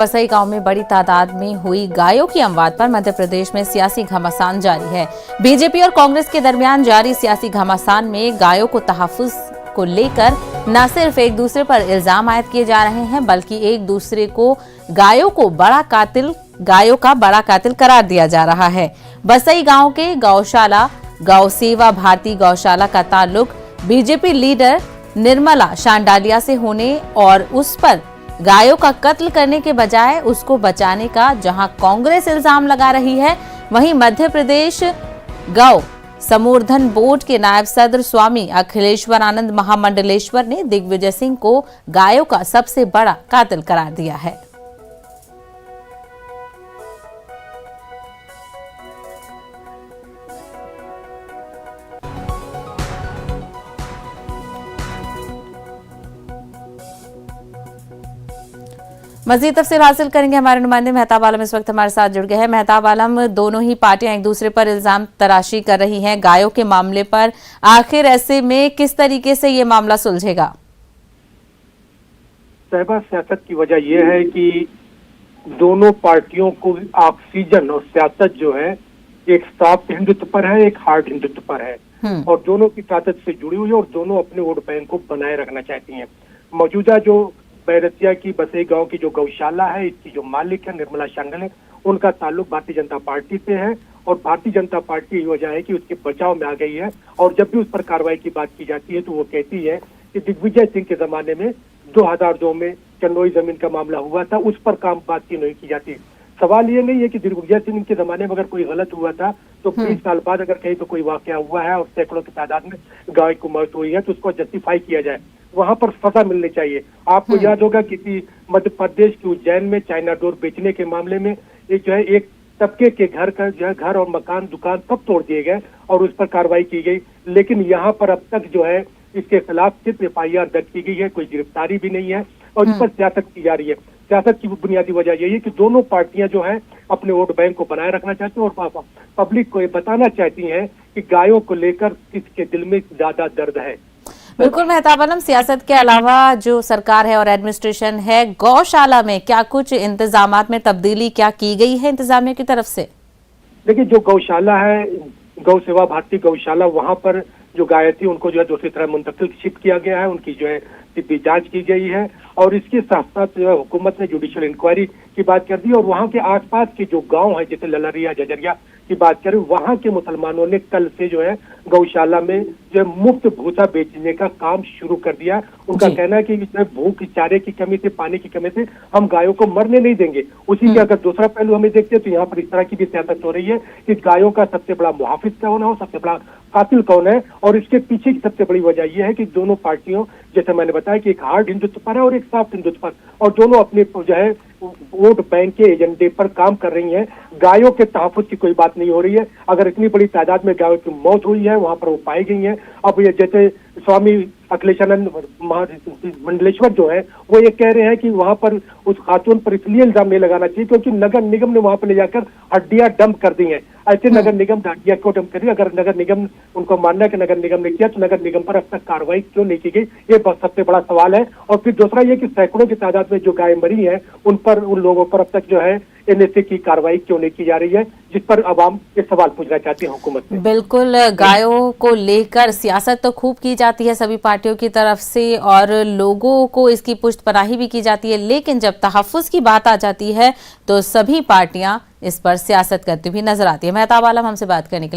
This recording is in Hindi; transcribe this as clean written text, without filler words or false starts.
बसई गांव में बड़ी तादाद में हुई गायों की अमवात पर मध्य प्रदेश में सियासी घमासान जारी है। बीजेपी और कांग्रेस के दरमियान जारी सियासी घमासान में गायों को तहफ्फुज को लेकर न सिर्फ एक दूसरे पर इल्जाम आयद किए जा रहे हैं, बल्कि एक दूसरे को गायों का बड़ा कातिल करार दिया जा रहा है। बसई गांव के गौशाला गौ सेवा भारती गौशाला का ताल्लुक बीजेपी लीडर निर्मला शांडालिया से होने और उस पर गायों का कत्ल करने के बजाय उसको बचाने का जहां कांग्रेस इल्जाम लगा रही है, वहीं मध्य प्रदेश गौ संवर्धन बोर्ड के नायब सदर स्वामी अखिलेश्वर आनंद महामंडलेश्वर ने दिग्विजय सिंह को गायों का सबसे बड़ा कातिल करार दिया है। मजीद तफसील हासिल करेंगे हमारे नुमाइंदे मेहताब आलम इस वक्त हमारे साथ जुड़ गए हैं। मेहताब आलम, दोनों ही पार्टियां एक दूसरे पर इल्जाम तराशी कर रही हैं गायों के मामले पर। आखिर ऐसे में किस तरीके से ये मामला सुलझेगा? साहिबा, सियासत की वजह यह है कि दोनों पार्टियों को ऑक्सीजन और सियासत जो है एक सॉफ्ट हिंदुत्व पर है, एक हार्ड हिंदुत्व पर है और दोनों की ताकत से जुड़ी हुई है और दोनों अपने वोट बैंक को बनाए रखना चाहती हैं। मौजूदा जो बैरतिया की बसई गांव की जो गौशाला है, इसकी जो मालिक है निर्मला शांडल, उनका ताल्लुक भारतीय जनता पार्टी से है और भारतीय जनता पार्टी यही वजह है कि उसके बचाव में आ गई है। और जब भी उस पर कार्रवाई की बात की जाती है तो वो कहती है कि दिग्विजय सिंह के जमाने में 2002 में चंदोई जमीन का मामला हुआ था, उस पर बात की नहीं की जाती। सवाल ये नहीं है कि दिग्विजय सिंह के जमाने में अगर कोई गलत हुआ था तो 20 साल बाद अगर कहीं तो कोई वाकया हुआ है और सैकड़ों की तादाद में गाय को मौत हुई है तो उसको जस्टिफाई किया जाए, वहां पर सजा मिलनी चाहिए। आपको याद होगा किसी मध्य प्रदेश के उज्जैन में चाइना डोर बेचने के मामले में एक जो है एक तबके के घर का जो है घर और मकान दुकान सब तोड़ दिए गए और उस पर कार्रवाई की गई, लेकिन यहाँ पर अब तक जो है इसके खिलाफ सिर्फ FIR दर्ज की गई है, कोई गिरफ्तारी भी नहीं है और इस पर सियासत की जा रही है। सियासत की बुनियादी वजह यही है कि दोनों पार्टियां जो है अपने वोट बैंक को बनाए रखना चाहती हैं और पब्लिक को ये बताना चाहती हैं कि गायों को लेकर किसके दिल में ज्यादा दर्द है। बिल्कुल मेहताब आलम, सियासत के अलावा जो सरकार है और एडमिनिस्ट्रेशन है, गौशाला में क्या कुछ इंतजामात में तब्दीली क्या की गई है इंतजामिया की तरफ से? देखिए, जो गौशाला है गौ सेवा भारती गौशाला, वहां पर जो गाय थी उनको जो है दूसरी तरह मुंतकिल शिफ्ट किया गया है, उनकी जो है तिब्बी जांच की गई है और इसके साथ साथ जो है हुकूमत ने जुडिशियल इंक्वायरी की बात कर दी और वहां के आसपास के जो गांव है जैसे ललरिया जजरिया की बात करें, वहां के मुसलमानों ने कल से जो है गौशाला में जो है मुफ्त भूसा बेचने का काम शुरू कर दिया। उनका कहना है कि इसमें भूख चारे की कमी से पानी की कमी से हम गायों को मरने नहीं देंगे। उसी के अगर दूसरा पहलू हमें देखते हैं तो यहाँ पर इस तरह की भी सियासत हो रही है कि गायों का सबसे बड़ा मुहाफिज कौन हो, सबसे बड़ा कातिल कौन है और इसके पीछे की सबसे बड़ी वजह यह है कि दोनों पार्टियों, जैसे मैंने बताया कि एक हार्ड हिंदुत्व पर है और एक सॉफ्ट हिंदुत्व पर, और दोनों अपने जो है वोट बैंक के एजेंडे पर काम कर रही हैं। गायों के तहफ्फुज की कोई बात नहीं हो रही है। अगर इतनी बड़ी तादाद में गायों की मौत हुई है वहां पर वो पाई गई हैं, अब ये जैसे स्वामी अखिलेशानंद मंडलेश्वर जो है वो ये कह रहे हैं कि वहां पर उस खातून पर इसलिए इल्जाम नहीं लगाना चाहिए क्योंकि नगर निगम ने वहां पर ले जाकर हड्डियां डंप कर दी हैं। ऐसे नगर निगम हड्डियां क्यों डंप कर दी? अगर नगर निगम, उनको मानना है कि नगर निगम ने किया तो नगर निगम पर अब तक कार्रवाई क्यों नहीं की गई, ये सबसे बड़ा सवाल है। और फिर दूसरा ये कि सैकड़ों की तादाद में जो गाय मरी है उन लोगों पर अब तक जो है NSA की कार्रवाई क्यों नहीं की जा रही है, जिस पर अवाम ये सवाल पूछना चाहती है हुकूमत से। बिल्कुल, गायों को लेकर सियासत तो खूब की जाती है सभी पार्टियों की तरफ से और लोगों को इसकी पुष्टपनाही भी की जाती है, लेकिन जब तहफ्फुज की बात आ जाती है तो सभी पार्टियां इस पर सियासत करती हुई नजर आती है। मेहताब आलम हमसे बात करने के लिए